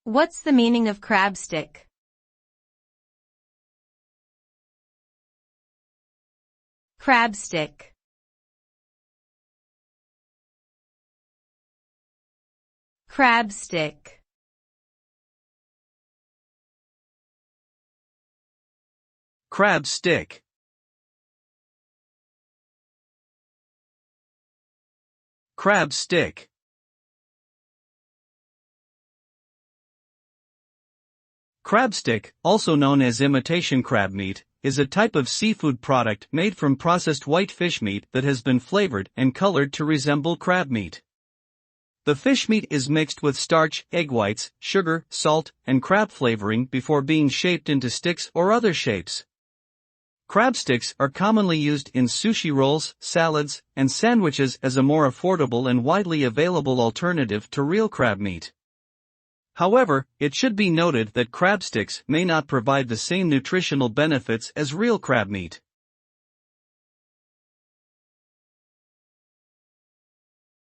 What's the meaning of crab stick? Crab stick. Crab stick. Crab stick. Crab stick. Crab stick, also known as imitation crab meat, is a type of seafood product made from processed white fish meat that has been flavored and colored to resemble crab meat. The fish meat is mixed with starch, egg whites, sugar, salt, and crab flavoring before being shaped into sticks or other shapes. Crab sticks are commonly used in sushi rolls, salads, and sandwiches as a more affordable and widely available alternative to real crab meat. However, it should be noted that crab sticks may not provide the same nutritional benefits as real crab meat.